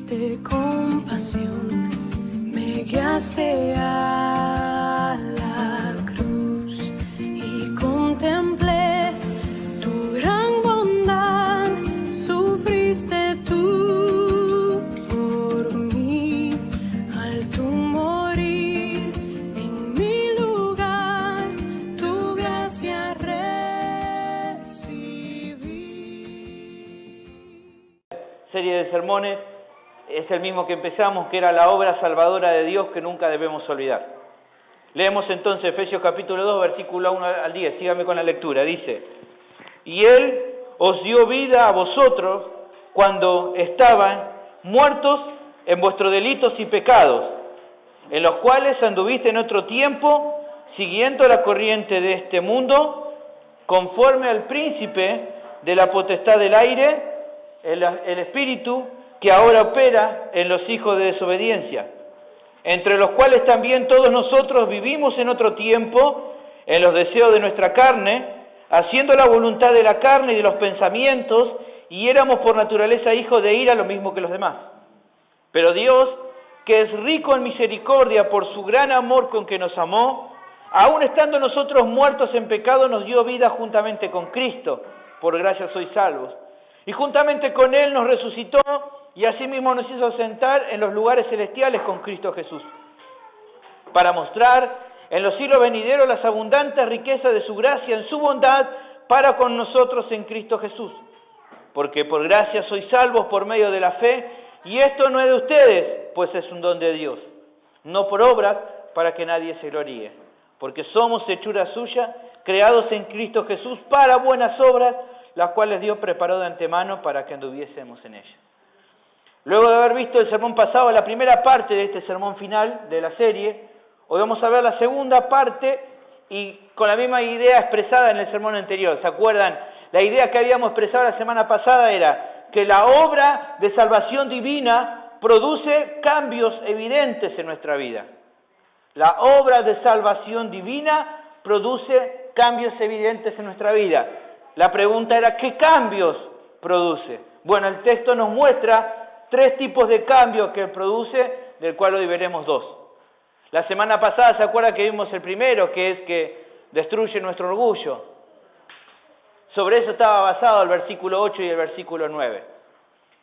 tuviste compasión, me guiaste a la cruz y contemplé tu gran bondad, sufriste tú por mí, al tu morir en mi lugar, tu gracia recibí. Serie de sermones es el mismo que empezamos, que era la obra salvadora de Dios que nunca debemos olvidar. Leemos entonces Efesios capítulo 2, versículo 1 al 10, síganme con la lectura, dice: y Él os dio vida a vosotros cuando estaban muertos en vuestros delitos y pecados, en los cuales anduviste en otro tiempo, siguiendo la corriente de este mundo, conforme al príncipe de la potestad del aire, el espíritu que ahora opera en los hijos de desobediencia, entre los cuales también todos nosotros vivimos en otro tiempo, en los deseos de nuestra carne, haciendo la voluntad de la carne y de los pensamientos, y éramos por naturaleza hijos de ira, lo mismo que los demás. Pero Dios, que es rico en misericordia por su gran amor con que nos amó, aun estando nosotros muertos en pecado, nos dio vida juntamente con Cristo. Por gracia sois salvos. Y juntamente con Él nos resucitó, y asimismo nos hizo sentar en los lugares celestiales con Cristo Jesús, para mostrar en los siglos venideros las abundantes riquezas de su gracia en su bondad para con nosotros en Cristo Jesús. Porque por gracia sois salvos por medio de la fe, y esto no es de ustedes, pues es un don de Dios, no por obras para que nadie se gloríe, porque somos hechura suya, creados en Cristo Jesús para buenas obras, las cuales Dios preparó de antemano para que anduviésemos en ellas. Luego de haber visto el sermón pasado, la primera parte de este sermón final de la serie, hoy vamos a ver la segunda parte y con la misma idea expresada en el sermón anterior. ¿Se acuerdan? La idea que habíamos expresado la semana pasada era que la obra de salvación divina produce cambios evidentes en nuestra vida. La obra de salvación divina produce cambios evidentes en nuestra vida. La pregunta era, ¿qué cambios produce? Bueno, el texto nos muestra 3 tipos de cambios que produce, del cual hoy veremos 2. La semana pasada, ¿se acuerdan que vimos el primero, que es que destruye nuestro orgullo? Sobre eso estaba basado el versículo 8 y el versículo 9.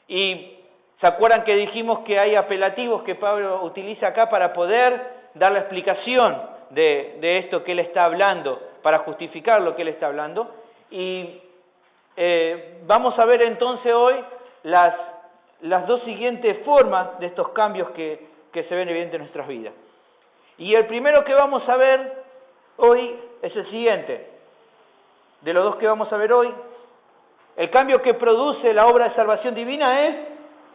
Y ¿se acuerdan que dijimos que hay apelativos que Pablo utiliza acá para poder dar la explicación de esto que él está hablando, para justificar lo que él está hablando? Y vamos a ver entonces hoy las 2 siguientes formas de estos cambios que se ven evidentes en nuestras vidas. Y el primero que vamos a ver hoy es el siguiente. De los 2 que vamos a ver hoy, el cambio que produce la obra de salvación divina es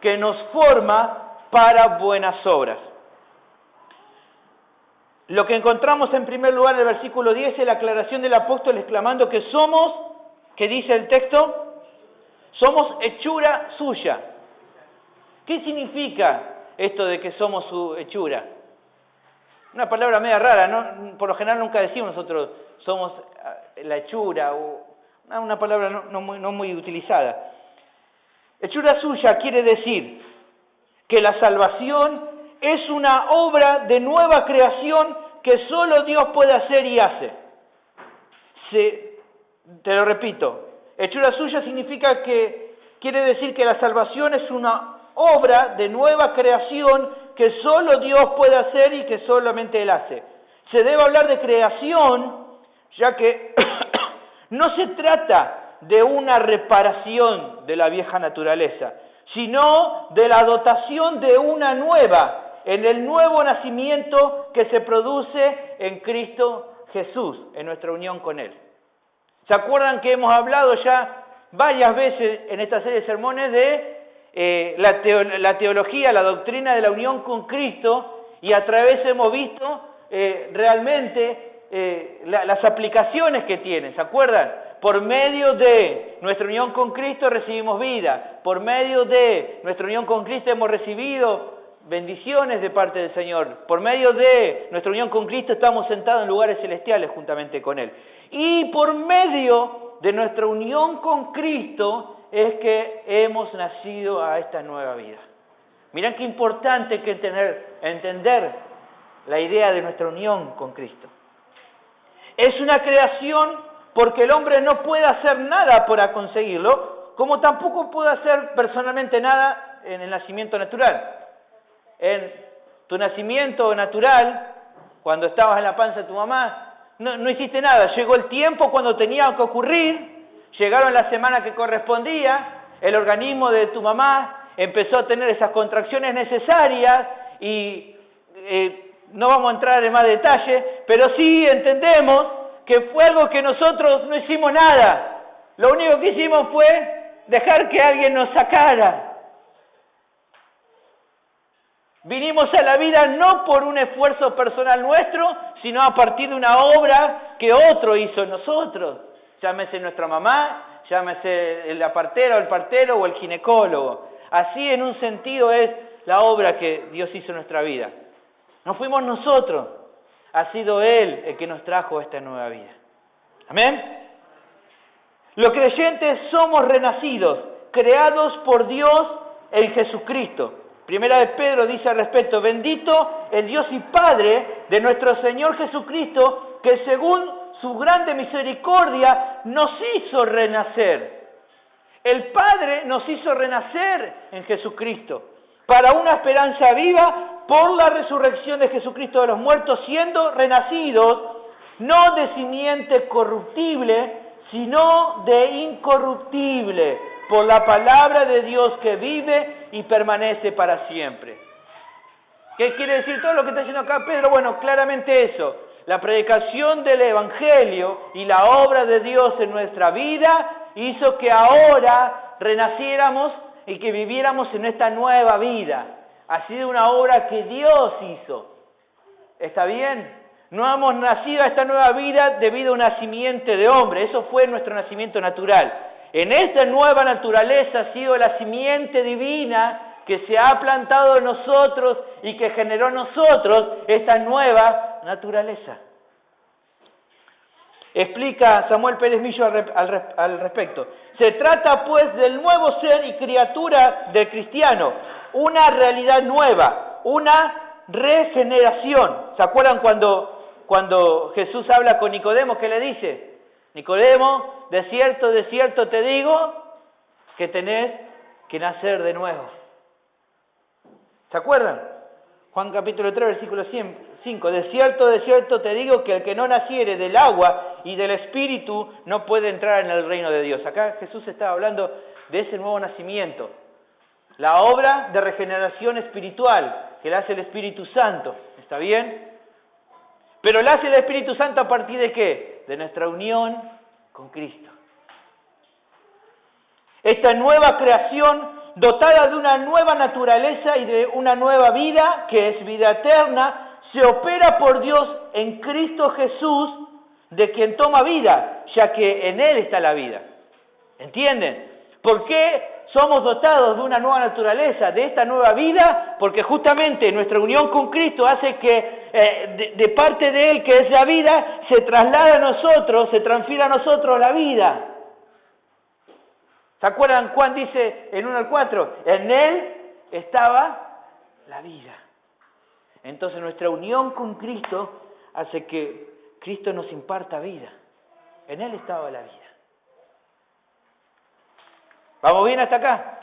que nos forma para buenas obras. Lo que encontramos en primer lugar en el versículo 10 es la aclaración del apóstol exclamando que somos, ¿qué dice el texto? Somos hechura suya. ¿Qué significa esto de que somos su hechura? Una palabra media rara, ¿no? Por lo general nunca decimos nosotros somos la hechura, o una palabra no muy utilizada. Hechura suya quiere decir que la salvación es una obra de nueva creación que solo Dios puede hacer y hace. Te lo repito, hechura suya significa que quiere decir que la salvación es una obra de nueva creación que solo Dios puede hacer y que solamente Él hace. Se debe hablar de creación, ya que no se trata de una reparación de la vieja naturaleza, sino de la dotación de una nueva, en el nuevo nacimiento que se produce en Cristo Jesús, en nuestra unión con Él. ¿Se acuerdan que hemos hablado ya varias veces en esta serie de sermones de la teología, la doctrina de la unión con Cristo, y a través hemos visto realmente las aplicaciones que tiene? ¿Se acuerdan? Por medio de nuestra unión con Cristo recibimos vida, por medio de nuestra unión con Cristo hemos recibido bendiciones de parte del Señor, por medio de nuestra unión con Cristo estamos sentados en lugares celestiales juntamente con Él, y por medio de nuestra unión con Cristo es que hemos nacido a esta nueva vida. Mirá qué importante que entender la idea de nuestra unión con Cristo. Es una creación porque el hombre no puede hacer nada para conseguirlo, como tampoco puede hacer personalmente nada en el nacimiento natural. En tu nacimiento natural, cuando estabas en la panza de tu mamá, no hiciste nada. Llegó el tiempo cuando tenía que ocurrir, llegaron la semana que correspondía, el organismo de tu mamá empezó a tener esas contracciones necesarias y no vamos a entrar en más detalle, pero sí entendemos que fue algo que nosotros no hicimos nada. Lo único que hicimos fue dejar que alguien nos sacara. Vinimos a la vida no por un esfuerzo personal nuestro, sino a partir de una obra que otro hizo en nosotros. Llámese nuestra mamá, llámese la partera o el partero o el ginecólogo. Así en un sentido es la obra que Dios hizo en nuestra vida. No fuimos nosotros, ha sido Él el que nos trajo esta nueva vida. ¿Amén? Los creyentes somos renacidos, creados por Dios en Jesucristo. Primera de Pedro dice al respecto: bendito el Dios y Padre de nuestro Señor Jesucristo, que según su grande misericordia nos hizo renacer. El Padre nos hizo renacer en Jesucristo, para una esperanza viva por la resurrección de Jesucristo de los muertos, siendo renacidos no de simiente corruptible, sino de incorruptible, por la palabra de Dios que vive y permanece para siempre. ¿Qué quiere decir todo lo que está diciendo acá Pedro? Bueno, claramente eso. La predicación del Evangelio y la obra de Dios en nuestra vida hizo que ahora renaciéramos y que viviéramos en esta nueva vida. Ha sido una obra que Dios hizo. ¿Está bien? No hemos nacido a esta nueva vida debido a una simiente de hombre. Eso fue nuestro nacimiento natural. En esta nueva naturaleza ha sido la simiente divina que se ha plantado en nosotros y que generó en nosotros esta nueva naturaleza. Explica Samuel Pérez Millo al respecto. Se trata pues del nuevo ser y criatura del cristiano, una realidad nueva, una regeneración. ¿Se acuerdan cuando Jesús habla con Nicodemo? ¿Qué le dice? Nicodemo, de cierto te digo que tenés que nacer de nuevo. ¿Se acuerdan? Juan capítulo 3, versículo 5. De cierto te digo que el que no naciere del agua y del Espíritu no puede entrar en el reino de Dios. Acá Jesús estaba hablando de ese nuevo nacimiento. La obra de regeneración espiritual que la hace el Espíritu Santo. ¿Está bien? Pero la hace el Espíritu Santo a partir de ¿qué? De nuestra unión con Cristo. Esta nueva creación dotada de una nueva naturaleza y de una nueva vida, que es vida eterna, se opera por Dios en Cristo Jesús, de quien toma vida, ya que en Él está la vida. ¿Entienden? ¿Por qué somos dotados de una nueva naturaleza, de esta nueva vida? Porque justamente nuestra unión con Cristo hace que de parte de Él, que es la vida, se traslada a nosotros, se transfiere a nosotros la vida. ¿Se acuerdan? Juan dice en 1 al 4, en Él estaba la vida. Entonces nuestra unión con Cristo hace que Cristo nos imparta vida. En Él estaba la vida. ¿Vamos bien hasta acá?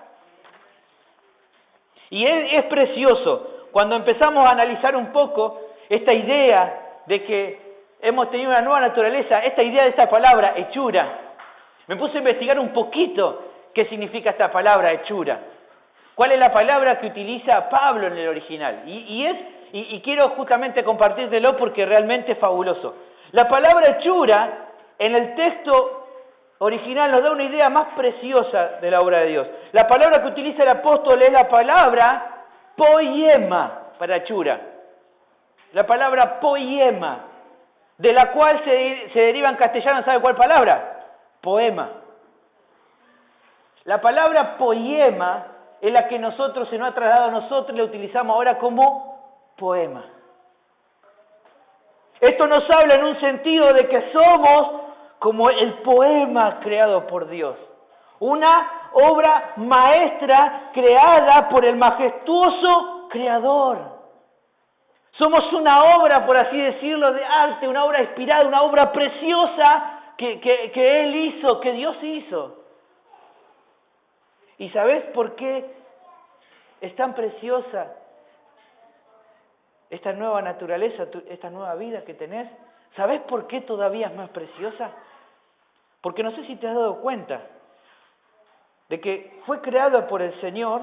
Y es precioso cuando empezamos a analizar un poco esta idea de que hemos tenido una nueva naturaleza, esta idea de esta palabra, hechura. Me puse a investigar un poquito qué significa esta palabra, hechura. ¿Cuál es la palabra que utiliza Pablo en el original? Y quiero justamente compartírtelo porque realmente es fabuloso. La palabra hechura en el texto original nos da una idea más preciosa de la obra de Dios. La palabra que utiliza el apóstol es la palabra poiema para hechura. La palabra poiema, de la cual se deriva en castellano, ¿sabe cuál palabra? Poema. La palabra poiema es la que se nos ha trasladado a nosotros y la utilizamos ahora como poema. Esto nos habla en un sentido de que somos como el poema creado por Dios. Una obra maestra creada por el majestuoso Creador. Somos una obra, por así decirlo, de arte, una obra inspirada, una obra preciosa que Él hizo, que Dios hizo. ¿Y sabes por qué es tan preciosa esta nueva naturaleza, esta nueva vida que tenés? ¿Sabes por qué todavía es más preciosa? Porque no sé si te has dado cuenta de que fue creada por el Señor,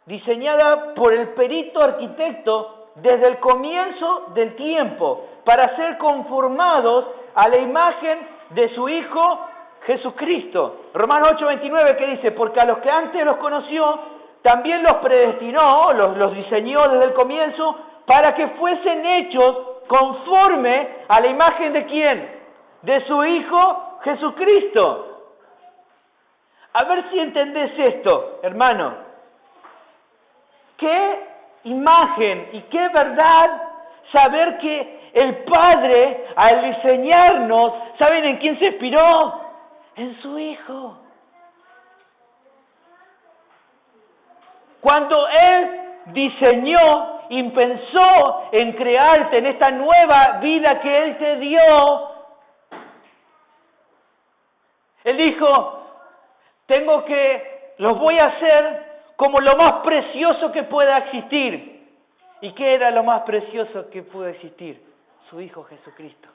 diseñada por el perito arquitecto desde el comienzo del tiempo, para ser conformados a la imagen de su Hijo Jesucristo. Romanos 8:29 que dice, porque a los que antes los conoció, también los predestinó, los diseñó desde el comienzo, para que fuesen hechos conforme a la imagen de ¿quién? De su Hijo Jesucristo. A ver si entendés esto, hermano. Qué imagen y qué verdad saber que el Padre, al diseñarnos, ¿saben en quién se inspiró? En su Hijo. Cuando Él diseñó y pensó en crearte en esta nueva vida que Él te dio, Él dijo, los voy a hacer como lo más precioso que pueda existir. ¿Y qué era lo más precioso que pudo existir? Su Hijo Jesucristo.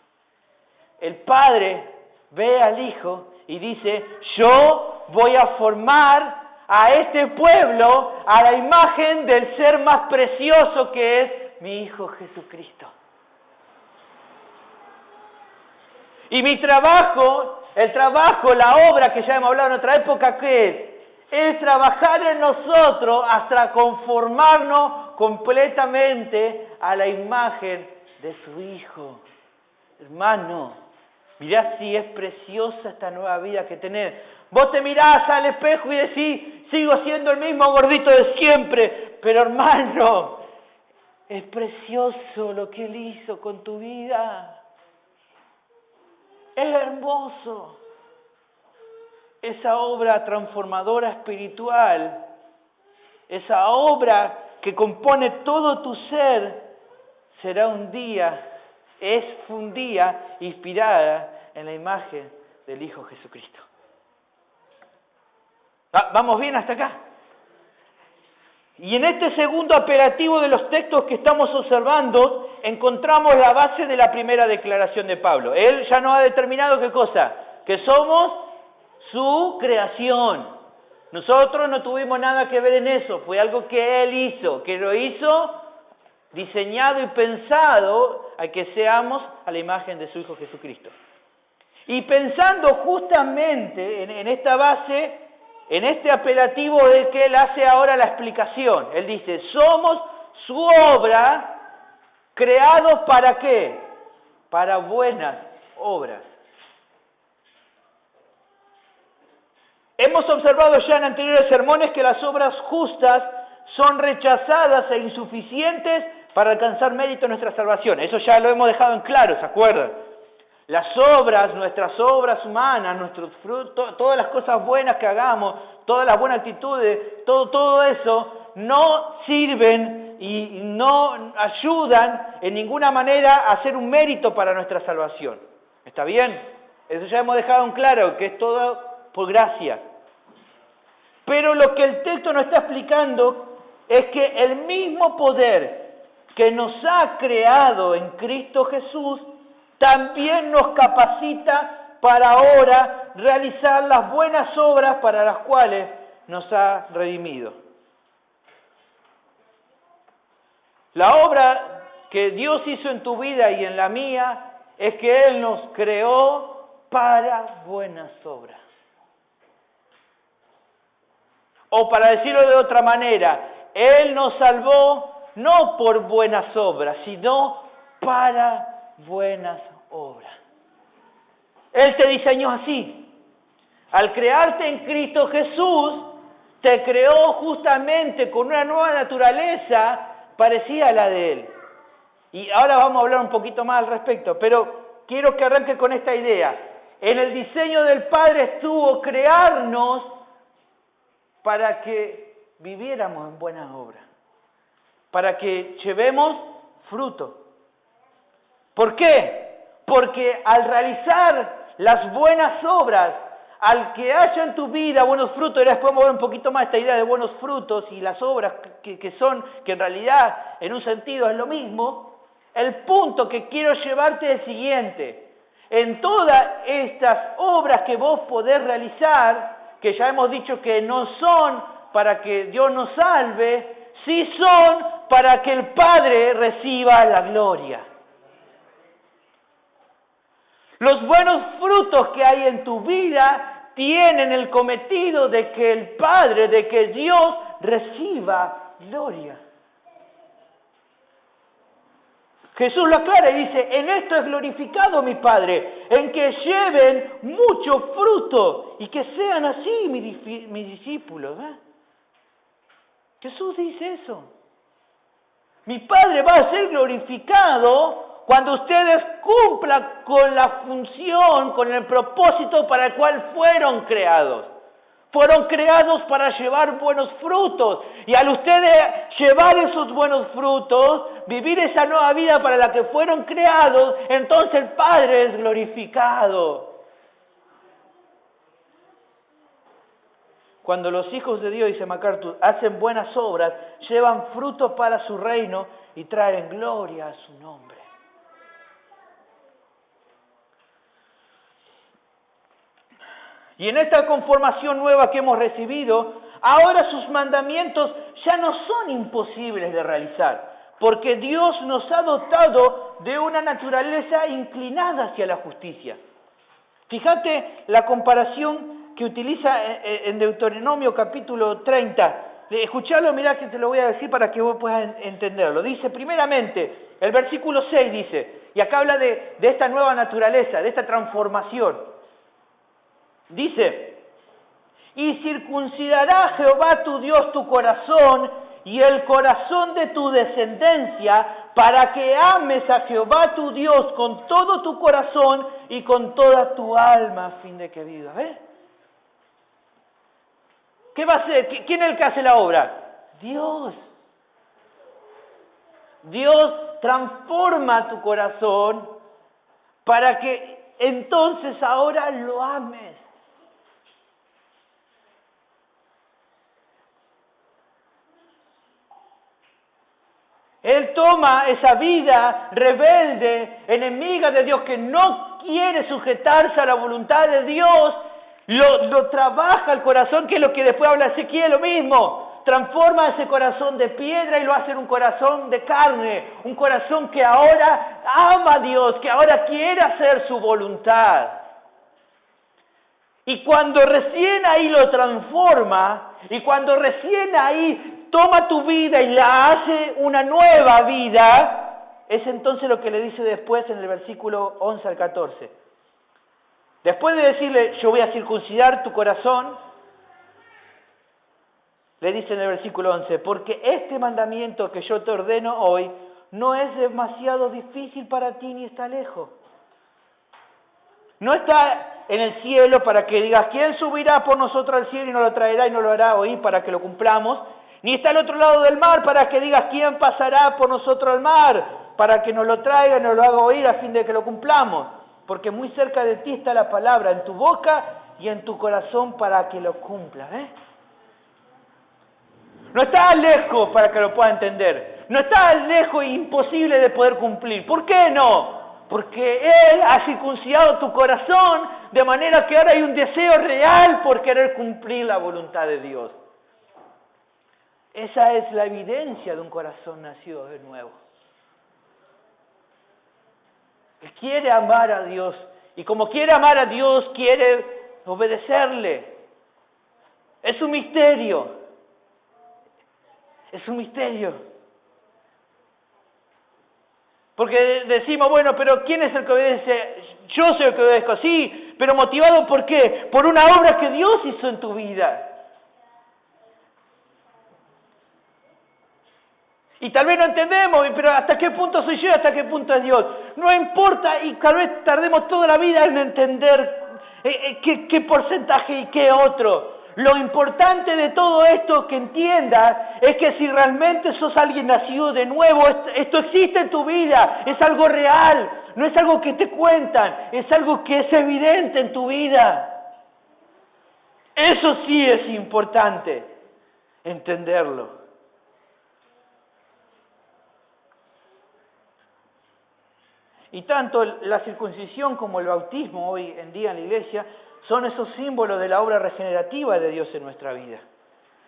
El Padre ve al Hijo y dice, yo voy a formar a este pueblo a la imagen del ser más precioso que es mi Hijo Jesucristo. Y mi trabajo, la obra que ya hemos hablado en otra época, ¿qué es? Es trabajar en nosotros hasta conformarnos completamente a la imagen de su Hijo. Hermano, mirá si es preciosa esta nueva vida que tenés. Vos te mirás al espejo y decís, sigo siendo el mismo gordito de siempre, pero hermano, es precioso lo que Él hizo con tu vida. Es hermoso. Esa obra transformadora espiritual, esa obra que compone todo tu ser, será un día inspirada en la imagen del Hijo Jesucristo. ¿Vamos bien hasta acá? Y en este segundo apelativo de los textos que estamos observando, encontramos la base de la primera declaración de Pablo. Él ya nos ha determinado ¿qué cosa? Que somos su creación. Nosotros no tuvimos nada que ver en eso, fue algo que Él hizo, que lo hizo diseñado y pensado a que seamos a la imagen de su Hijo Jesucristo. Y pensando justamente en esta base, en este apelativo de que Él hace ahora la explicación. Él dice, somos su obra, creados ¿para qué? Para buenas obras. Hemos observado ya en anteriores sermones que las obras justas son rechazadas e insuficientes para alcanzar mérito en nuestra salvación. Eso ya lo hemos dejado en claro, ¿se acuerdan? Las obras, nuestras obras humanas, nuestros frutos, todas las cosas buenas que hagamos, todas las buenas actitudes, todo eso no sirven y no ayudan en ninguna manera a hacer un mérito para nuestra salvación. ¿Está bien? Eso ya hemos dejado en claro, que es todo por gracia. Pero lo que el texto nos está explicando es que el mismo poder que nos ha creado en Cristo Jesús también nos capacita para ahora realizar las buenas obras para las cuales nos ha redimido. La obra que Dios hizo en tu vida y en la mía es que Él nos creó para buenas obras. O para decirlo de otra manera, Él nos salvó no por buenas obras, sino para buenas obras. Él te diseñó así. Al crearte en Cristo Jesús, te creó justamente con una nueva naturaleza parecida a la de Él. Y ahora vamos a hablar un poquito más al respecto, pero quiero que arranque con esta idea. En el diseño del Padre estuvo crearnos para que viviéramos en buenas obras, para que llevemos fruto. ¿Por qué? Porque al realizar las buenas obras, al que haya en tu vida buenos frutos, y después mover un poquito más esta idea de buenos frutos y las obras que en realidad en un sentido es lo mismo, el punto que quiero llevarte es el siguiente. En todas estas obras que vos podés realizar, que ya hemos dicho que no son para que Dios nos salve, sí son para que el Padre reciba la gloria. Los buenos frutos que hay en tu vida tienen el cometido de que el Padre, de que Dios reciba gloria. Jesús lo aclara y dice, en esto es glorificado mi Padre, en que lleven mucho fruto y que sean así mis discípulos. Jesús dice eso. Mi Padre va a ser glorificado cuando ustedes cumplan con la función, con el propósito para el cual fueron creados. Fueron creados para llevar buenos frutos. Y al ustedes llevar esos buenos frutos, vivir esa nueva vida para la que fueron creados, entonces el Padre es glorificado. Cuando los hijos de Dios, dice MacArthur, hacen buenas obras, llevan frutos para su reino y traen gloria a su nombre. Y en esta conformación nueva que hemos recibido, ahora sus mandamientos ya no son imposibles de realizar, porque Dios nos ha dotado de una naturaleza inclinada hacia la justicia. Fíjate la comparación que utiliza en Deuteronomio capítulo 30. Escuchalo, mirá que te lo voy a decir para que vos puedas entenderlo. Dice, primeramente, el versículo 6 dice, y acá habla de esta nueva naturaleza, de esta transformación. Dice, y circuncidará Jehová tu Dios tu corazón y el corazón de tu descendencia para que ames a Jehová tu Dios con todo tu corazón y con toda tu alma a fin de que vivas. ¿Qué va a hacer? ¿Quién es el que hace la obra? Dios. Dios transforma tu corazón para que entonces ahora lo ames. Él toma esa vida rebelde, enemiga de Dios, que no quiere sujetarse a la voluntad de Dios, lo trabaja el corazón, que es lo que después habla Ezequiel, lo mismo. Transforma ese corazón de piedra y lo hace en un corazón de carne, un corazón que ahora ama a Dios, que ahora quiere hacer su voluntad. Y cuando recién ahí lo transforma, y cuando recién ahí toma tu vida y la hace una nueva vida, es entonces lo que le dice después en el versículo 11 al 14. Después de decirle, yo voy a circuncidar tu corazón, le dice en el versículo 11, porque este mandamiento que yo te ordeno hoy no es demasiado difícil para ti ni está lejos. No está en el cielo para que digas, ¿quién subirá por nosotros al cielo y nos lo traerá y nos lo hará oír para que lo cumplamos? Ni está al otro lado del mar para que digas, ¿quién pasará por nosotros al mar? Para que nos lo traiga y nos lo haga oír a fin de que lo cumplamos. Porque muy cerca de ti está la palabra, en tu boca y en tu corazón para que lo cumplas. No está lejos para que lo pueda entender. No está lejos e imposible de poder cumplir. ¿Por qué no? Porque Él ha circuncidado tu corazón de manera que ahora hay un deseo real por querer cumplir la voluntad de Dios. Esa es la evidencia de un corazón nacido de nuevo. Él quiere amar a Dios y como quiere amar a Dios, quiere obedecerle. Es un misterio. Es un misterio. Porque decimos, bueno, pero ¿quién es el que obedece? Yo soy el que obedezco, sí, pero motivado ¿por qué? Por una obra que Dios hizo en tu vida. Y tal vez no entendemos, pero ¿hasta qué punto soy yo y hasta qué punto es Dios? No importa, y tal vez tardemos toda la vida en entender qué porcentaje y qué otro. Lo importante de todo esto que entiendas es que si realmente sos alguien nacido de nuevo, esto existe en tu vida, es algo real, no es algo que te cuentan, es algo que es evidente en tu vida. Eso sí es importante, entenderlo. Y tanto la circuncisión como el bautismo hoy en día en la iglesia son esos símbolos de la obra regenerativa de Dios en nuestra vida.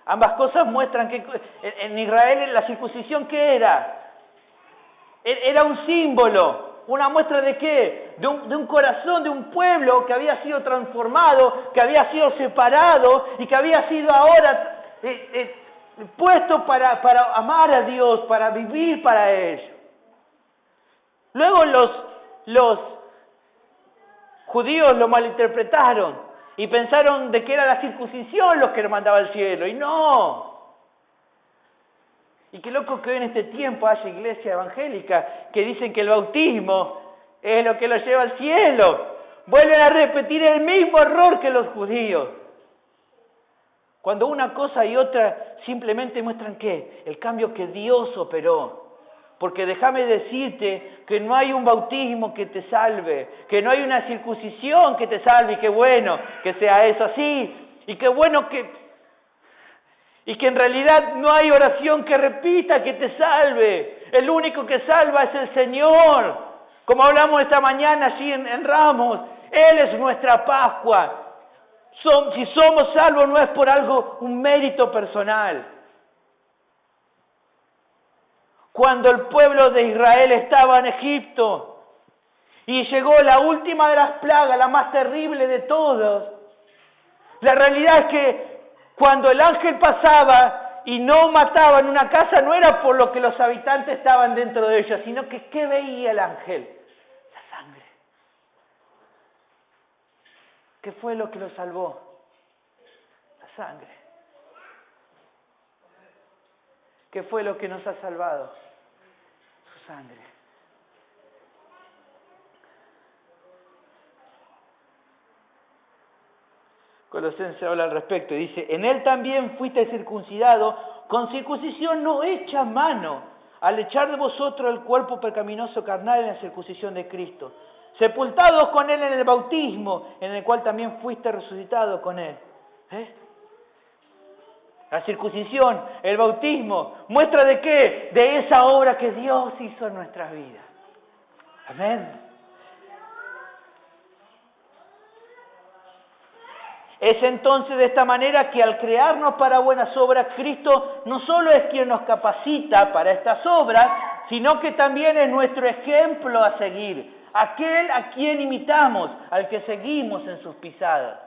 Ambas cosas muestran que en Israel la circuncisión, ¿qué era? Era un símbolo, una muestra de ¿qué? De un corazón, de un pueblo que había sido transformado, que había sido separado y que había sido ahora puesto para amar a Dios, para vivir para Él. Luego los judíos lo malinterpretaron y pensaron de que era la circuncisión los que lo mandaba al cielo, y no. Y qué loco que hoy en este tiempo haya iglesia evangélica que dicen que el bautismo es lo que los lleva al cielo. Vuelven a repetir el mismo error que los judíos. Cuando una cosa y otra simplemente muestran ¿qué? El cambio que Dios operó. Porque déjame decirte que no hay un bautismo que te salve, que no hay una circuncisión que te salve, y qué bueno que sea eso así, y qué bueno que en realidad no hay oración que repita que te salve. El único que salva es el Señor. Como hablamos esta mañana allí en Ramos, Él es nuestra Pascua. Si somos salvos no es por un mérito personal. Cuando el pueblo de Israel estaba en Egipto y llegó la última de las plagas, la más terrible de todas, la realidad es que cuando el ángel pasaba y no mataba en una casa, no era por lo que los habitantes estaban dentro de ella, sino que ¿qué veía el ángel? La sangre. ¿Qué fue lo que lo salvó? La sangre. ¿Qué fue lo que nos ha salvado? Su sangre. Colosenses habla al respecto y dice, en él también fuiste circuncidado con circuncisión no hecha a mano, al echar de vosotros el cuerpo pecaminoso carnal en la circuncisión de Cristo, sepultados con él en el bautismo, en el cual también fuiste resucitado con él. La circuncisión, el bautismo, muestra de qué? De esa obra que Dios hizo en nuestras vidas. Amén. Es entonces de esta manera que al crearnos para buenas obras, Cristo no solo es quien nos capacita para estas obras, sino que también es nuestro ejemplo a seguir, aquel a quien imitamos, al que seguimos en sus pisadas.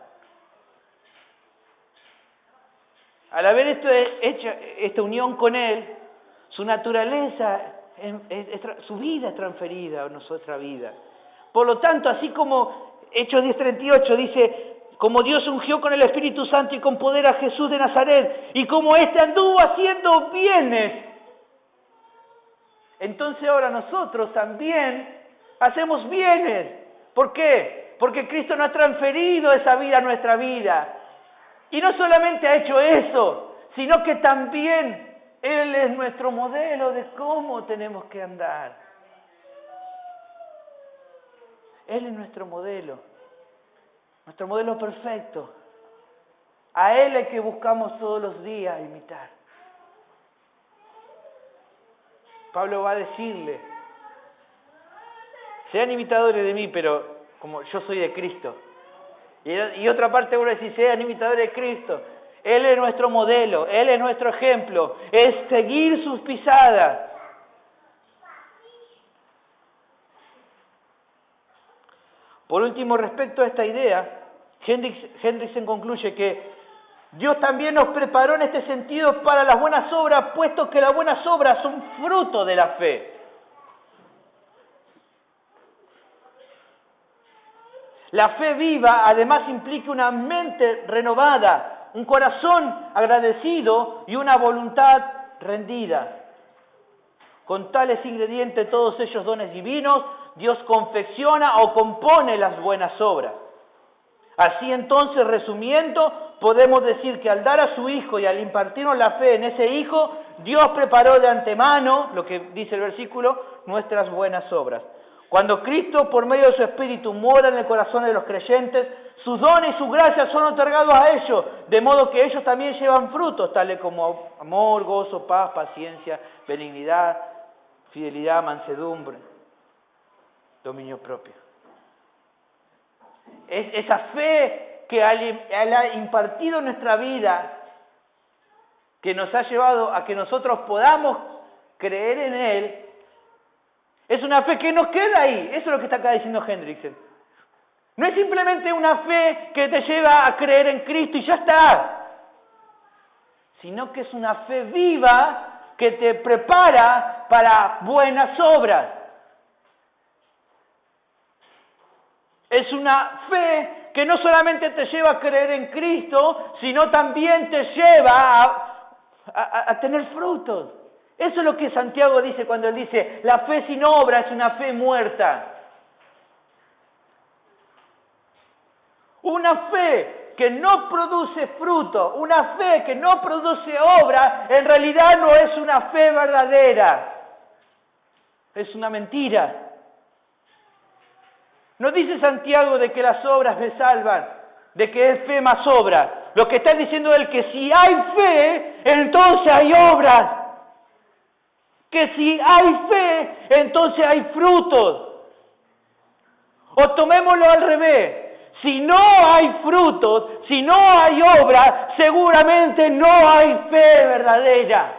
Al haber hecho esta unión con Él, su naturaleza, su vida es transferida a nuestra vida. Por lo tanto, así como Hechos 10:38 dice, como Dios ungió con el Espíritu Santo y con poder a Jesús de Nazaret, y como éste anduvo haciendo bienes, entonces ahora nosotros también hacemos bienes. ¿Por qué? Porque Cristo nos ha transferido esa vida a nuestra vida. Y no solamente ha hecho eso, sino que también Él es nuestro modelo de cómo tenemos que andar. Él es nuestro modelo perfecto. A Él es que buscamos todos los días imitar. Pablo va a decirle, sean imitadores de mí, pero como yo soy de Cristo. Y otra parte voy a decir, sean imitadores de Cristo. Él es nuestro modelo, Él es nuestro ejemplo, es seguir sus pisadas. Por último, respecto a esta idea, Hendrickson concluye que Dios también nos preparó en este sentido para las buenas obras, puesto que las buenas obras son fruto de la fe. La fe viva además implica una mente renovada, un corazón agradecido y una voluntad rendida. Con tales ingredientes, todos ellos dones divinos, Dios confecciona o compone las buenas obras. Así entonces, resumiendo, podemos decir que al dar a su Hijo y al impartirnos la fe en ese Hijo, Dios preparó de antemano, lo que dice el versículo, nuestras buenas obras. Cuando Cristo, por medio de su Espíritu, mora en el corazón de los creyentes, sus dones y sus gracias son otorgados a ellos, de modo que ellos también llevan frutos, tales como amor, gozo, paz, paciencia, benignidad, fidelidad, mansedumbre, dominio propio. Es esa fe que Él ha impartido en nuestra vida, que nos ha llevado a que nosotros podamos creer en Él, es una fe que no queda ahí. Eso es lo que está acá diciendo Hendrickson. No es simplemente una fe que te lleva a creer en Cristo y ya está, sino que es una fe viva que te prepara para buenas obras. Es una fe que no solamente te lleva a creer en Cristo, sino también te lleva a tener frutos. Eso es lo que Santiago dice cuando él dice, la fe sin obra es una fe muerta. Una fe que no produce fruto, una fe que no produce obra, en realidad no es una fe verdadera. Es una mentira. No dice Santiago de que las obras me salvan, de que es fe más obra. Lo que está diciendo él que si hay fe, entonces hay obras. Que si hay fe, entonces hay frutos. O tomémoslo al revés. Si no hay frutos, si no hay obra, seguramente no hay fe verdadera.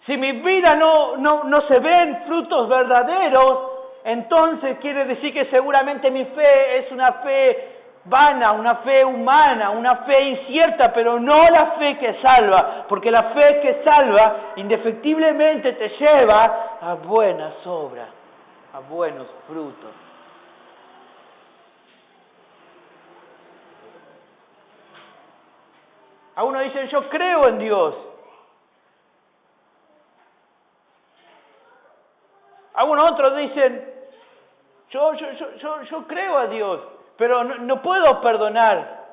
Si mi vida no se ven frutos verdaderos, entonces quiere decir que seguramente mi fe es una fe vana, una fe humana, una fe incierta, pero no la fe que salva, porque la fe que salva indefectiblemente te lleva a buenas obras, a buenos frutos. Algunos dicen, yo creo en Dios. Algunos otros dicen, yo creo a Dios, pero no puedo perdonar.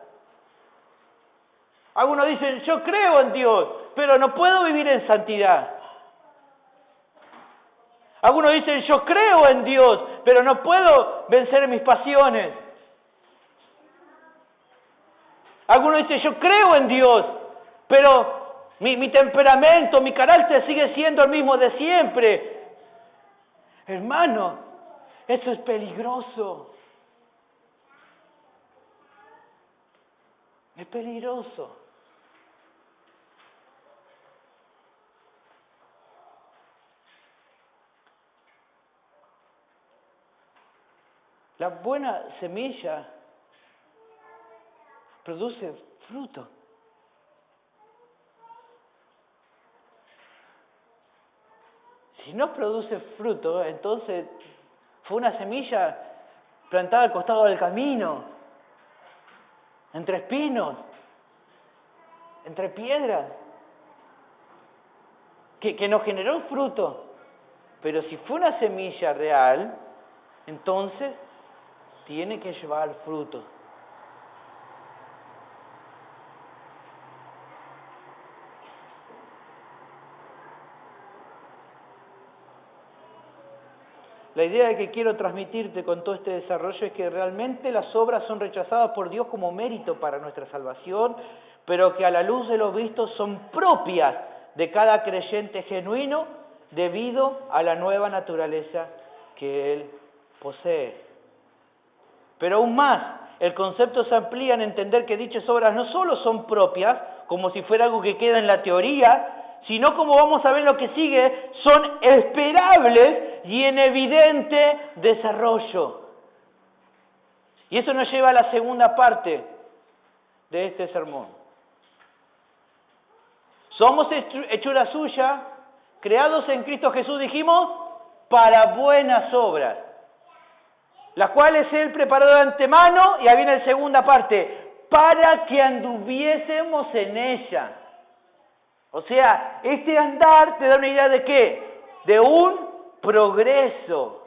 Algunos dicen, yo creo en Dios, pero no puedo vivir en santidad. Algunos dicen, yo creo en Dios, pero no puedo vencer mis pasiones. Algunos dicen, yo creo en Dios, pero mi temperamento, mi carácter sigue siendo el mismo de siempre. Hermano, eso es peligroso. Es peligroso. La buena semilla produce fruto. Si no produce fruto, entonces fue una semilla plantada al costado del camino, entre espinos, entre piedras, que no generó fruto. Pero si fue una semilla real, entonces tiene que llevar fruto. La idea que quiero transmitirte con todo este desarrollo es que realmente las obras son rechazadas por Dios como mérito para nuestra salvación, pero que a la luz de lo visto son propias de cada creyente genuino debido a la nueva naturaleza que él posee. Pero aún más, el concepto se amplía en entender que dichas obras no solo son propias, como si fuera algo que queda en la teoría, sino, como vamos a ver lo que sigue, son esperables y en evidente desarrollo. Y eso nos lleva a la segunda parte de este sermón. Somos hechura suya, creados en Cristo Jesús, dijimos, para buenas obras, las cuales Él preparó de antemano, y ahí viene la segunda parte, para que anduviésemos en ella. O sea, este andar te da una idea de ¿qué? De un progreso.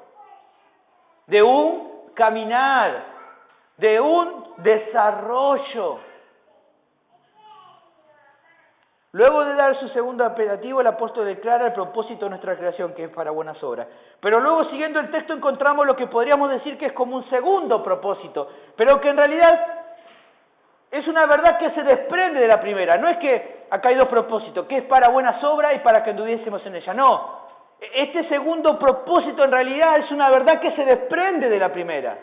de un caminar, de un desarrollo. Luego de dar su segundo apelativo, el apóstol declara el propósito de nuestra creación, que es para buenas obras. Pero luego, siguiendo el texto, encontramos lo que podríamos decir que es como un segundo propósito, pero que en realidad es una verdad que se desprende de la primera. No es que acá hay dos propósitos, que es para buenas obras y para que anduviésemos en ella. No, este segundo propósito en realidad es una verdad que se desprende de la primera.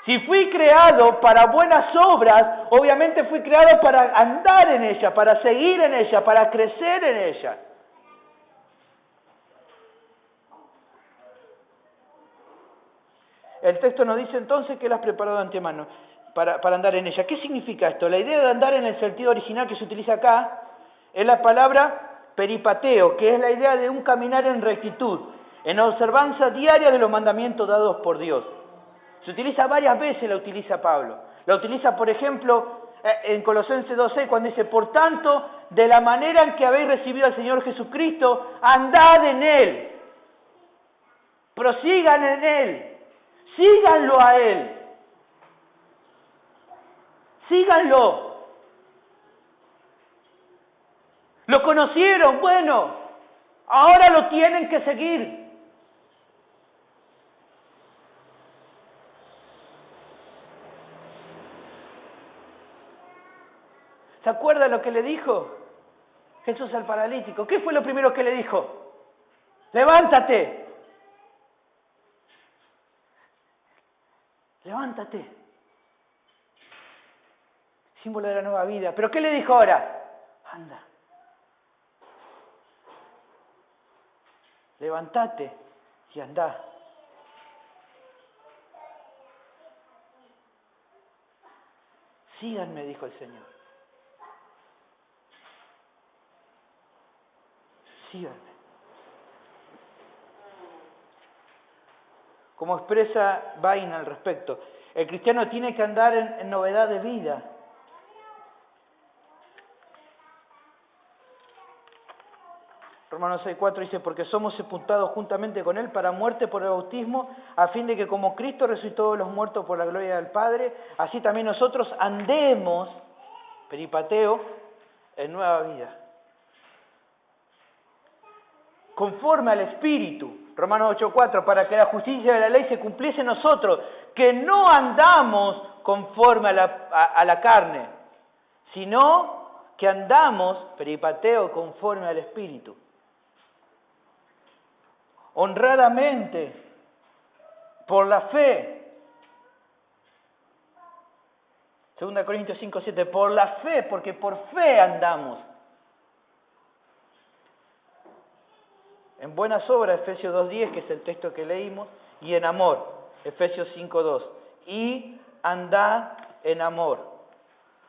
Si fui creado para buenas obras, obviamente fui creado para andar en ella, para seguir en ella, para crecer en ella. El texto nos dice entonces que la has preparado de antemano para andar en ella. ¿Qué significa esto? La idea de andar en el sentido original que se utiliza acá es la palabra peripateo, que es la idea de un caminar en rectitud, en observancia diaria de los mandamientos dados por Dios. Se utiliza varias veces, la utiliza Pablo. La utiliza, por ejemplo, en Colosenses 2:6, cuando dice, por tanto, de la manera en que habéis recibido al Señor Jesucristo, andad en Él. Prosigan en Él. Síganlo a Él. Síganlo. ¿Lo conocieron? Bueno, ahora lo tienen que seguir. ¿Se acuerdan lo que le dijo Jesús al paralítico? ¿Qué fue lo primero que le dijo? ¡Levántate! ¡Levántate! Símbolo de la nueva vida. ¿Pero qué le dijo ahora? Anda. Levántate y anda. Síganme, dijo el Señor. Síganme. Como expresa Bain al respecto, el cristiano tiene que andar en novedad de vida. Romanos 6:4 dice, porque somos sepultados juntamente con Él para muerte por el bautismo, a fin de que como Cristo resucitó de los muertos por la gloria del Padre, así también nosotros andemos, peripateo, en nueva vida. Conforme al Espíritu, Romanos 8:4, para que la justicia de la ley se cumpliese en nosotros, que no andamos conforme a la carne, sino que andamos, peripateo, conforme al Espíritu. Honradamente, por la fe. 2 Corintios 5:7, por la fe, porque por fe andamos. En buenas obras, Efesios 2:10, que es el texto que leímos, y en amor, Efesios 5:2. Y andad en amor,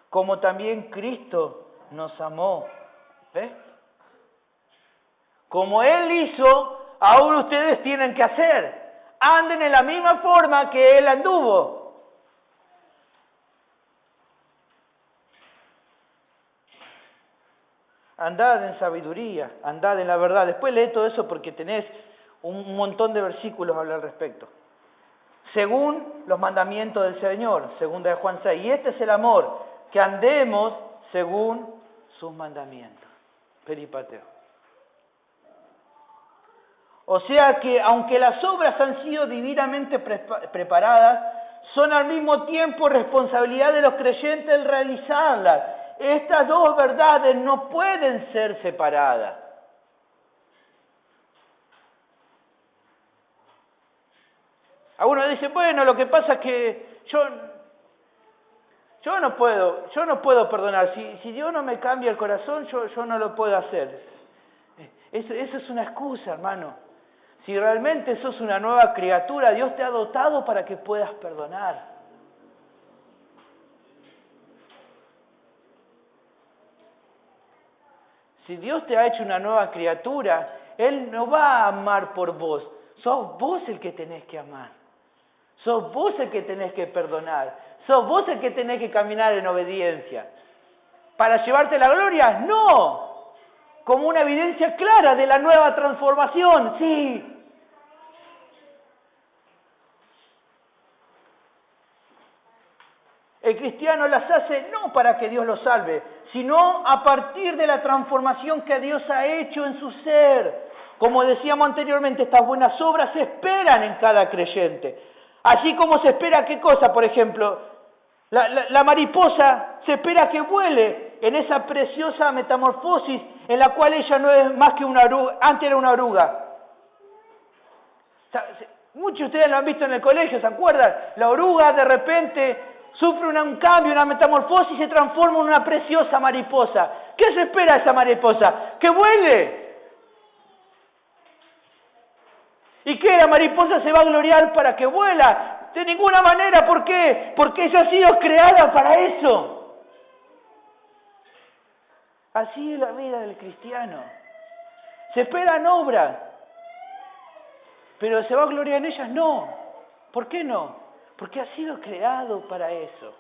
como también Cristo nos amó. ¿Ves? Como Él hizo, ahora ustedes tienen que hacer. Anden en la misma forma que Él anduvo. Andad en sabiduría, andad en la verdad. Después lee todo eso porque tenés un montón de versículos a hablar al respecto. Según los mandamientos del Señor, segunda de Juan 6. Y este es el amor, que andemos según sus mandamientos. Peripateo. O sea que, aunque las obras han sido divinamente preparadas, son al mismo tiempo responsabilidad de los creyentes el realizarlas. Estas dos verdades no pueden ser separadas. Algunos dicen, bueno, lo que pasa es que yo no puedo perdonar. Si Dios no me cambia el corazón, yo no lo puedo hacer. Eso es una excusa, hermano. Si realmente sos una nueva criatura, Dios te ha dotado para que puedas perdonar. Si Dios te ha hecho una nueva criatura, Él no va a amar por vos. Sos vos el que tenés que amar. Sos vos el que tenés que perdonar. Sos vos el que tenés que caminar en obediencia. ¿Para llevarte la gloria? No. Como una evidencia clara de la nueva transformación, sí. El cristiano las hace no para que Dios lo salve, sino a partir de la transformación que Dios ha hecho en su ser. Como decíamos anteriormente, estas buenas obras se esperan en cada creyente. Así como se espera, ¿qué cosa? Por ejemplo, la mariposa se espera que vuele en esa preciosa metamorfosis en la cual ella no es más que una oruga, antes era una oruga. Muchos de ustedes lo han visto en el colegio, ¿se acuerdan? La oruga de repente sufre un cambio, una metamorfosis y se transforma en una preciosa mariposa. ¿Qué se espera de esa mariposa? ¡Que vuele! ¿Y qué? La mariposa se va a gloriar para que vuela. De ninguna manera, ¿por qué? Porque ella ha sido creada para eso. Así es la vida del cristiano. Se esperan obras, pero ¿se va a gloriar en ellas? No. ¿Por qué no? Porque ha sido creado para eso.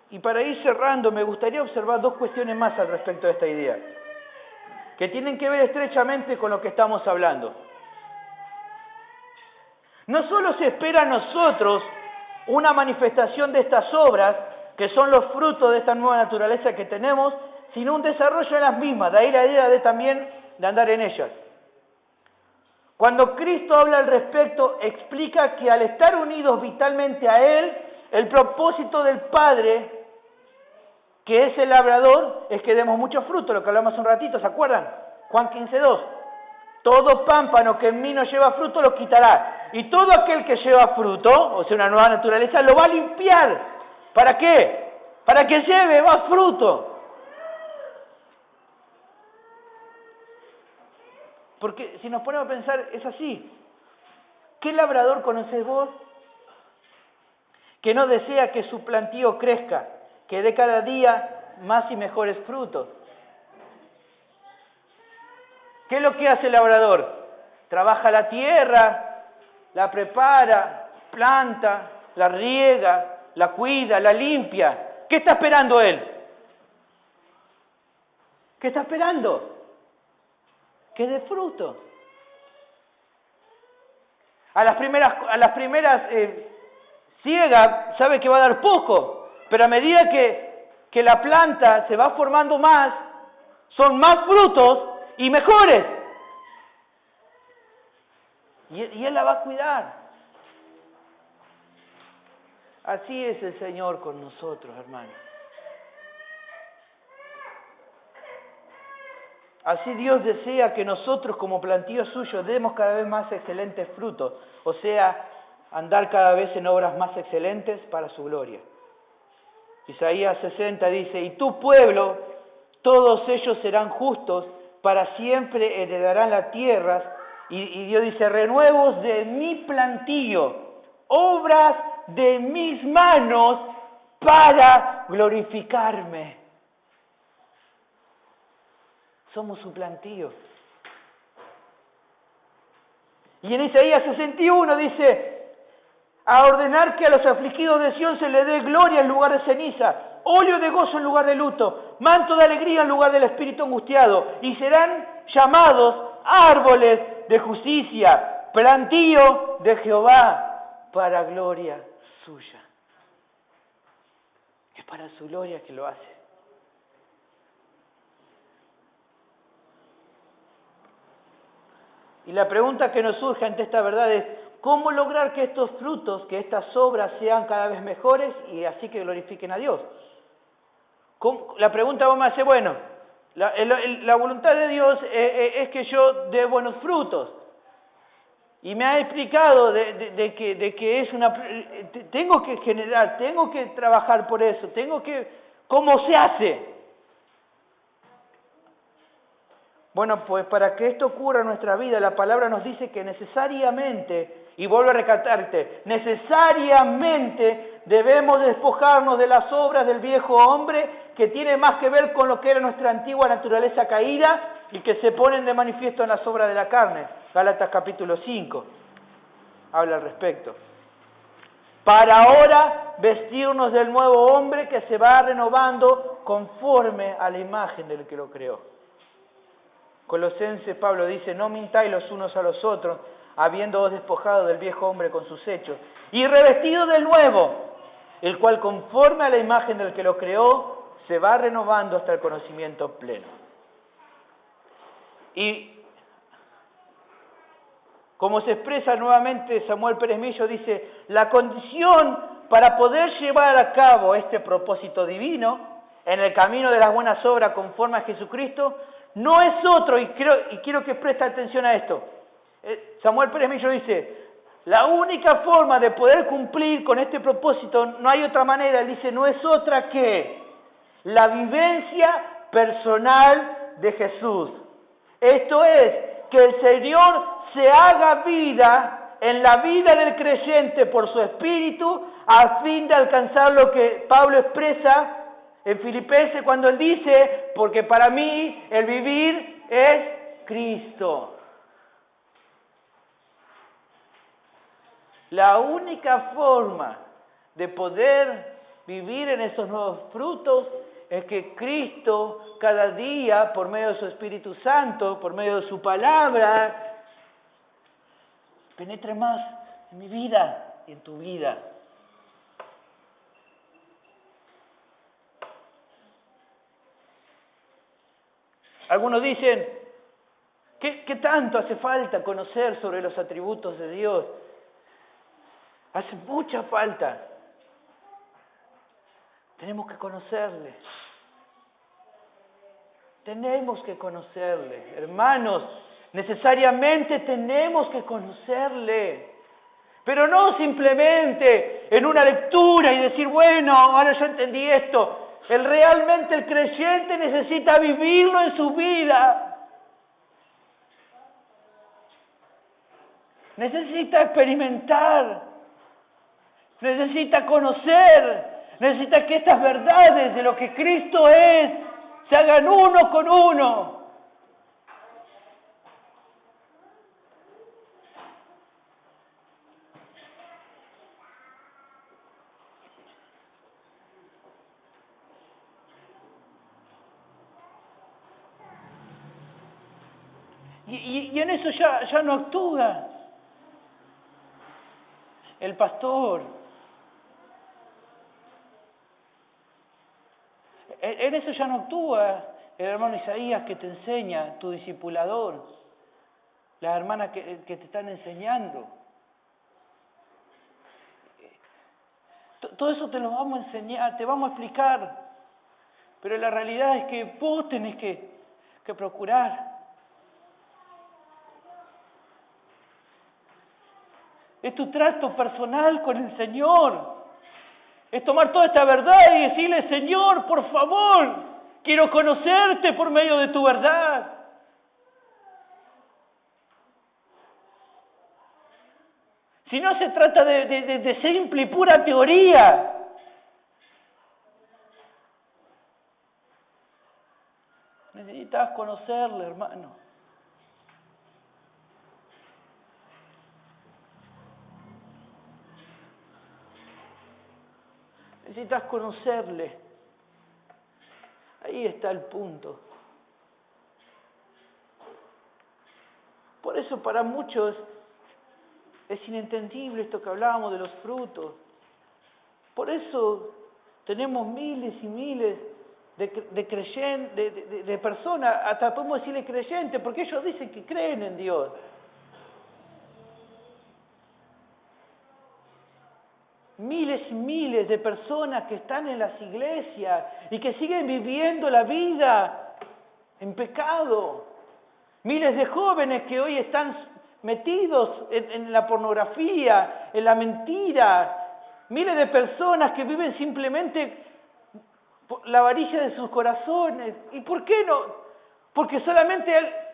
Y para ir cerrando, me gustaría observar dos cuestiones más al respecto de esta idea, que tienen que ver estrechamente con lo que estamos hablando. No solo se espera a nosotros una manifestación de estas obras, que son los frutos de esta nueva naturaleza que tenemos, sino un desarrollo de las mismas, de ahí la idea de también de andar en ellas. Cuando Cristo habla al respecto, explica que al estar unidos vitalmente a Él, el propósito del Padre, que es el labrador, es que demos mucho fruto, lo que hablamos hace un ratito, ¿se acuerdan? Juan 15:2. Todo pámpano que en mí no lleva fruto lo quitará. Y todo aquel que lleva fruto, o sea, una nueva naturaleza, lo va a limpiar. ¿Para qué? Para que lleve más fruto. Porque si nos ponemos a pensar, es así. ¿Qué labrador conocés vos que no desea que su plantío crezca, que dé cada día más y mejores frutos? ¿Qué es lo que hace el labrador? Trabaja la tierra, la prepara, planta, la riega, la cuida, la limpia. ¿Qué está esperando él? ¿Qué está esperando? Que dé fruto. A las primeras ciega, sabe que va a dar poco, pero a medida que la planta se va formando más, son más frutos y mejores. Y Él la va a cuidar. Así es el Señor con nosotros, hermanos. Así Dios desea que nosotros como plantío suyo demos cada vez más excelentes frutos, o sea, andar cada vez en obras más excelentes para su gloria. Isaías 60 dice, y tu pueblo, todos ellos serán justos, para siempre heredarán la tierra, y Dios dice, renuevos de mi plantío, obras de mis manos para glorificarme. Somos su plantío. Y en Isaías 61 dice, a ordenar que a los afligidos de Sión se le dé gloria en lugar de ceniza, óleo de gozo en lugar de luto, manto de alegría en lugar del espíritu angustiado, y serán llamados árboles de justicia, plantío de Jehová, para gloria suya. Es para su gloria que lo hace. Y la pregunta que nos surge ante esta verdad es, ¿cómo lograr que estos frutos, que estas obras sean cada vez mejores y así que glorifiquen a Dios? La pregunta vos me hace, bueno, la voluntad de Dios es que yo dé buenos frutos. Y me ha explicado de que es una... Tengo que generar, tengo que trabajar por eso, ¿cómo se hace? Bueno, pues para que esto ocurra en nuestra vida, la palabra nos dice que necesariamente, y vuelvo a recalcarte, necesariamente debemos despojarnos de las obras del viejo hombre, que tiene más que ver con lo que era nuestra antigua naturaleza caída y que se ponen de manifiesto en las obras de la carne. Gálatas capítulo 5 habla al respecto. Para ahora vestirnos del nuevo hombre que se va renovando conforme a la imagen del que lo creó. Colosenses, Pablo dice, no mintáis los unos a los otros, habiéndoos despojado del viejo hombre con sus hechos, y revestido del nuevo, el cual conforme a la imagen del que lo creó, se va renovando hasta el conocimiento pleno. Y como se expresa nuevamente Samuel Pérez Millo, dice, la condición para poder llevar a cabo este propósito divino en el camino de las buenas obras conforme a Jesucristo, no es otro, y quiero que preste atención a esto. Samuel Pérez Millo dice, la única forma de poder cumplir con este propósito, no hay otra manera, él dice, no es otra que la vivencia personal de Jesús. Esto es, que el Señor se haga vida en la vida del creyente por su espíritu, a fin de alcanzar lo que Pablo expresa en Filipenses cuando él dice, porque para mí el vivir es Cristo. La única forma de poder vivir en esos nuevos frutos es que Cristo cada día, por medio de su Espíritu Santo, por medio de su palabra, penetre más en mi vida y en tu vida. Algunos dicen, ¿qué tanto hace falta conocer sobre los atributos de Dios? Hace mucha falta. Tenemos que conocerle. Tenemos que conocerle. Hermanos, necesariamente tenemos que conocerle. Pero no simplemente en una lectura y decir, bueno, ahora yo entendí esto. Realmente el creyente necesita vivirlo en su vida. Necesita experimentar. Necesita conocer. Necesita que estas verdades de lo que Cristo es se hagan uno con uno. Y en eso ya no actúa el pastor. En eso ya no actúa el hermano Isaías que te enseña, tu discipulador, las hermanas que te están enseñando. Todo eso te lo vamos a enseñar, te vamos a explicar, pero la realidad es que vos tenés que procurar. Es tu trato personal con el Señor. Es tomar toda esta verdad y decirle, Señor, por favor, quiero conocerte por medio de tu verdad. Si no se trata de simple y pura teoría. Necesitas conocerle, hermano. Necesitas conocerle. Ahí está el punto. Por eso para muchos es inentendible esto que hablábamos de los frutos. Por eso tenemos miles y miles de creyentes, de personas, hasta podemos decirle creyentes, porque ellos dicen que creen en Dios. Miles y miles de personas que están en las iglesias y que siguen viviendo la vida en pecado. Miles de jóvenes que hoy están metidos en la pornografía, en la mentira. Miles de personas que viven simplemente por la avaricia de sus corazones. ¿Y por qué no? Porque solamente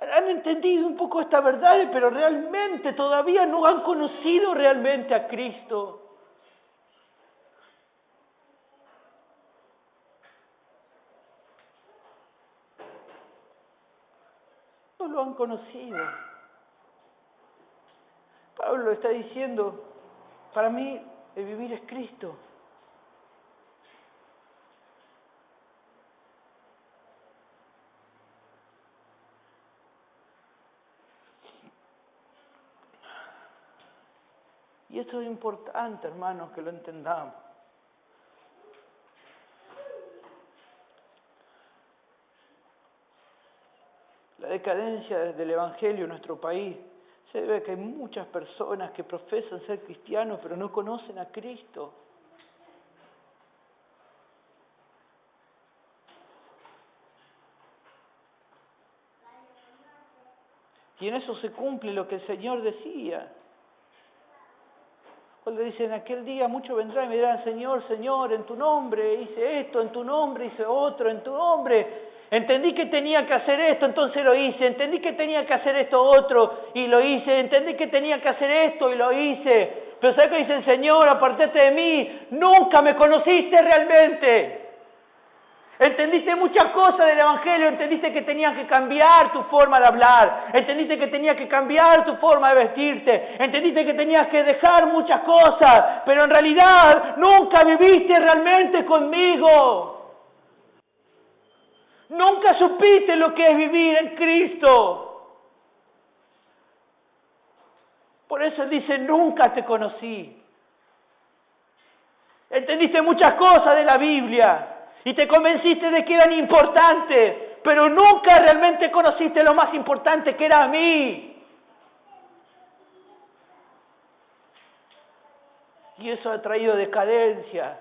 han entendido un poco esta verdad, pero realmente todavía no han conocido realmente a Cristo. No lo han conocido. Pablo está diciendo, para mí el vivir es Cristo. Y esto es importante, hermanos, que lo entendamos. La decadencia del Evangelio en nuestro país se debe a que hay muchas personas que profesan ser cristianos pero no conocen a Cristo. Y en eso se cumple lo que el Señor decía. Cuando dice, en aquel día muchos vendrán y me dirán, Señor, Señor, en tu nombre hice esto, en tu nombre hice otro, en tu nombre entendí que tenía que hacer esto, entonces lo hice, entendí que tenía que hacer esto otro y lo hice, entendí que tenía que hacer esto y lo hice. Pero ¿sabes qué dice el Señor? Apartate de mí, nunca me conociste realmente. Entendiste muchas cosas del Evangelio, entendiste que tenías que cambiar tu forma de hablar, entendiste que tenías que cambiar tu forma de vestirte, entendiste que tenías que dejar muchas cosas, pero en realidad nunca viviste realmente conmigo. Nunca supiste lo que es vivir en Cristo. Por eso dice, nunca te conocí. Entendiste muchas cosas de la Biblia y te convenciste de que eran importantes, pero nunca realmente conociste lo más importante, que era a mí. Y eso ha traído decadencia.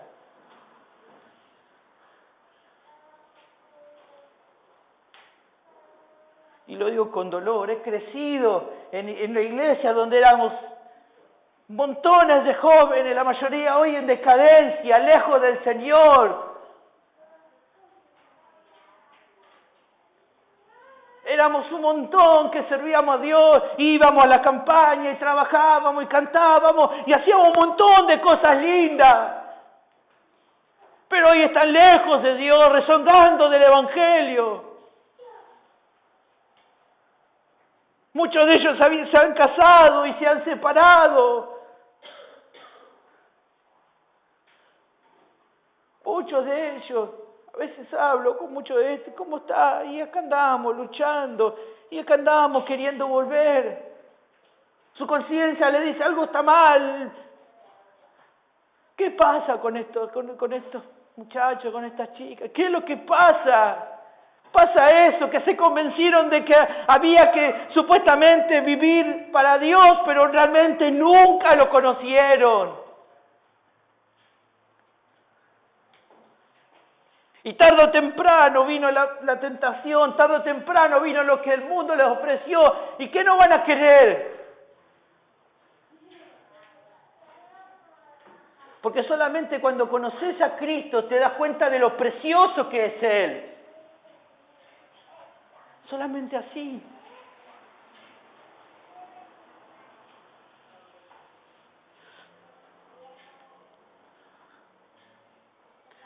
Y lo digo con dolor, he crecido en la iglesia donde éramos montones de jóvenes, la mayoría hoy en decadencia, lejos del Señor. Éramos un montón que servíamos a Dios, íbamos a la campaña y trabajábamos y cantábamos y hacíamos un montón de cosas lindas. Pero hoy están lejos de Dios, rezongando del Evangelio. Muchos de ellos se han casado y se han separado. Muchos de ellos, a veces hablo con muchos de estos, ¿cómo está? Y acá andamos luchando, y acá andamos queriendo volver. Su conciencia le dice, algo está mal. ¿Qué pasa con estos muchachos, con estas chicas? ¿Qué es lo que pasa? Pasa eso, que se convencieron de que había que supuestamente vivir para Dios, pero realmente nunca lo conocieron. Y tarde o temprano vino la tentación, tarde o temprano vino lo que el mundo les ofreció. ¿Y qué no van a querer? Porque solamente cuando conoces a Cristo te das cuenta de lo precioso que es Él. Solamente así.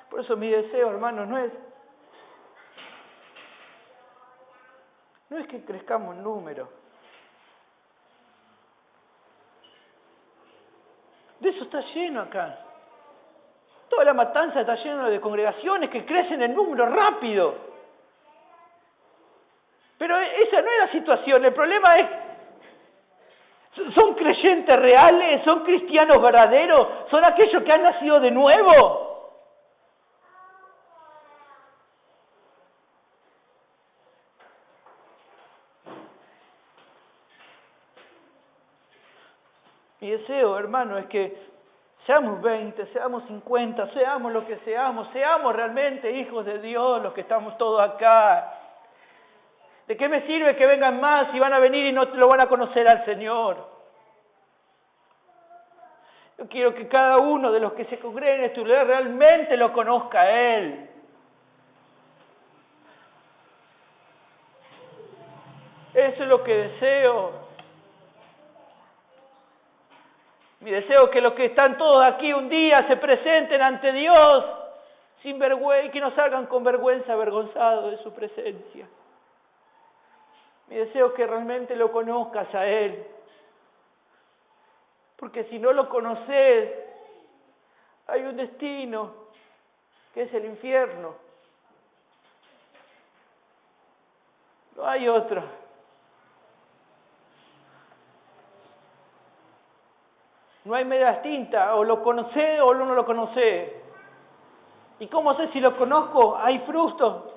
Por eso mi deseo, hermanos, no es que crezcamos en número. De eso está lleno acá. Toda la matanza está llena de congregaciones que crecen en número rápido. Pero esa no es la situación. El problema es, ¿son creyentes reales? ¿Son cristianos verdaderos? ¿Son aquellos que han nacido de nuevo? Mi deseo, hermano, es que seamos 20, seamos 50, seamos lo que seamos realmente hijos de Dios, los que estamos todos acá. ¿De qué me sirve que vengan más si van a venir y no lo van a conocer al Señor? Yo quiero que cada uno de los que se congreguen en este lugar realmente lo conozca a Él. Eso es lo que deseo. Mi deseo es que los que están todos aquí un día se presenten ante Dios sin vergüenza, y que no salgan con vergüenza, avergonzados de su presencia. Mi deseo es que realmente lo conozcas a Él. Porque si no lo conoces, hay un destino que es el infierno. No hay otro. No hay medias tintas, o lo conocé o no lo conocé. ¿Y cómo sé si lo conozco? Hay frutos.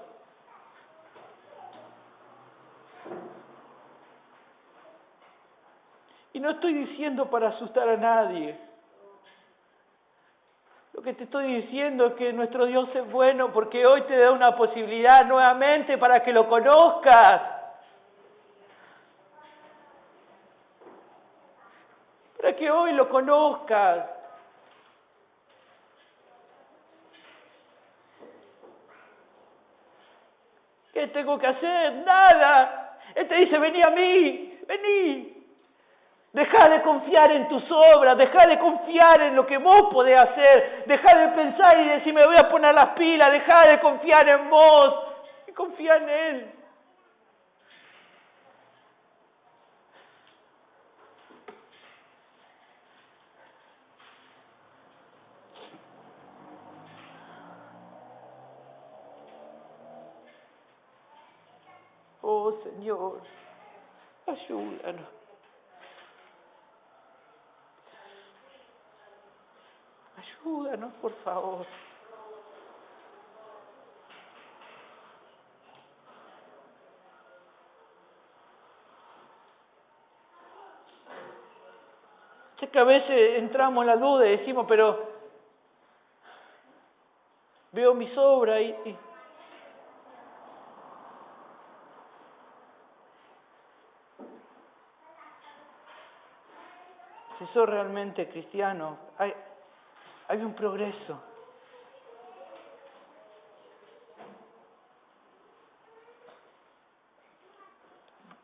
Y no estoy diciendo para asustar a nadie. Lo que te estoy diciendo es que nuestro Dios es bueno porque hoy te da una posibilidad nuevamente para que lo conozcas. Para que hoy lo conozcas. ¿Qué tengo que hacer? Nada. Él te dice, vení a mí, vení. Deja de confiar en tus obras, deja de confiar en lo que vos podés hacer, deja de pensar y decir, me voy a poner las pilas, deja de confiar en vos y confía en Él. Oh Señor, ayúdanos. Ayúdanos, por favor. Sé que a veces entramos en la duda y decimos, pero veo mis obras y si sos realmente cristiano, hay un progreso.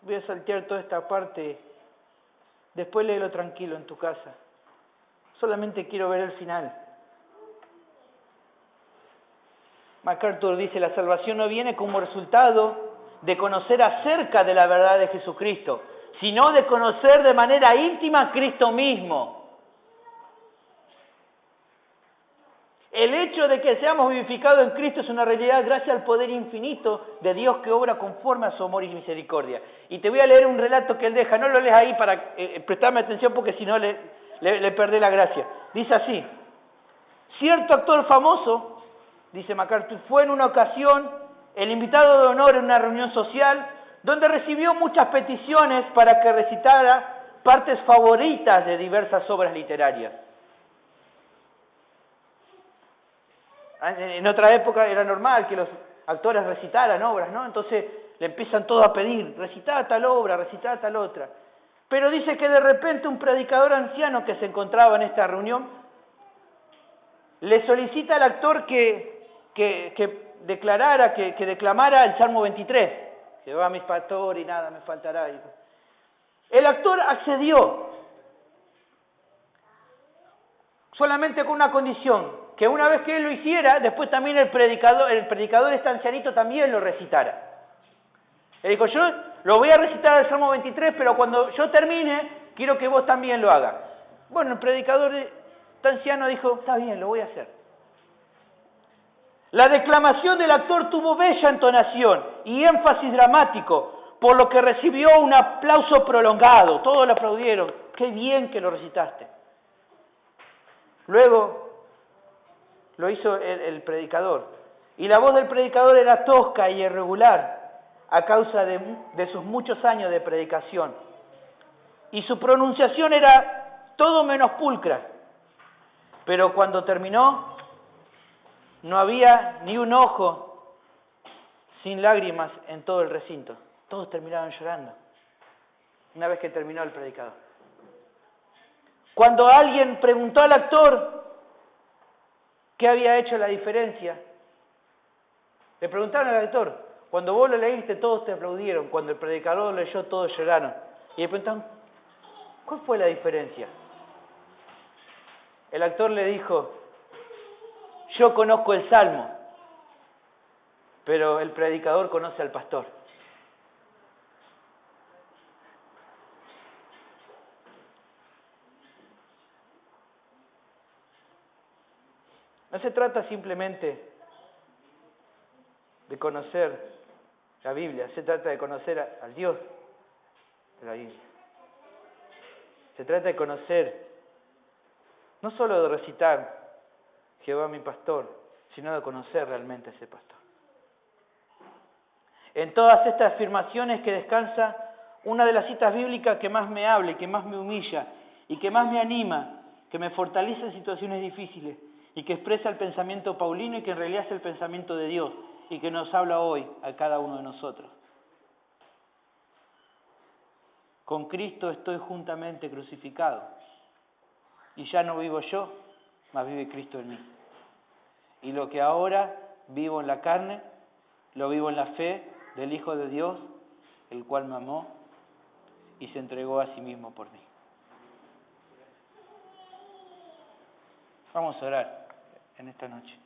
Voy a saltear toda esta parte, después léelo tranquilo en tu casa. Solamente quiero ver el final. MacArthur dice, la salvación no viene como resultado de conocer acerca de la verdad de Jesucristo, sino de conocer de manera íntima a Cristo mismo. El hecho de que seamos vivificados en Cristo es una realidad gracias al poder infinito de Dios que obra conforme a su amor y misericordia. Y te voy a leer un relato que él deja, no lo lees ahí para prestarme atención porque si no le perdé la gracia. Dice así, cierto actor famoso, dice MacArthur, fue en una ocasión el invitado de honor en una reunión social donde recibió muchas peticiones para que recitara partes favoritas de diversas obras literarias. En otra época era normal que los actores recitaran obras, ¿no? Entonces le empiezan todos a pedir, recitá tal obra, recitá tal otra. Pero dice que de repente un predicador anciano que se encontraba en esta reunión le solicita al actor que declamara el Salmo 23. Jehová mis pastor y nada me faltará. El actor accedió, solamente con una condición, que una vez que él lo hiciera, después también el predicador este ancianito también lo recitara. Él dijo, yo lo voy a recitar el Salmo 23, pero cuando yo termine, quiero que vos también lo hagas. Bueno, el predicador este anciano dijo, está bien, lo voy a hacer. La declamación del actor tuvo bella entonación y énfasis dramático, por lo que recibió un aplauso prolongado. Todos le aplaudieron. Qué bien que lo recitaste. Luego lo hizo el predicador. Y la voz del predicador era tosca y irregular a causa de sus muchos años de predicación. Y su pronunciación era todo menos pulcra. Pero cuando terminó, no había ni un ojo sin lágrimas en todo el recinto. Todos terminaron llorando una vez que terminó el predicador. Cuando alguien preguntó al actor ¿qué había hecho la diferencia? Le preguntaron al actor, cuando vos lo leíste todos te aplaudieron, cuando el predicador lo leyó todos lloraron. Y le preguntaron, ¿cuál fue la diferencia? El actor le dijo, yo conozco el Salmo, pero el predicador conoce al pastor. No se trata simplemente de conocer la Biblia, se trata de conocer al Dios de la Biblia. Se trata de conocer No solo de recitar Jehová mi pastor, sino de conocer realmente a ese pastor. En todas estas afirmaciones que descansa una de las citas bíblicas que más me habla y que más me humilla y que más me anima, que me fortalece en situaciones difíciles y que expresa el pensamiento paulino y que en realidad es el pensamiento de Dios y que nos habla hoy a cada uno de nosotros. Con Cristo estoy juntamente crucificado y ya no vivo yo, mas vive Cristo en mí. Y lo que ahora vivo en la carne, lo vivo en la fe del Hijo de Dios, el cual me amó y se entregó a sí mismo por mí. Vamos a orar en esta noche.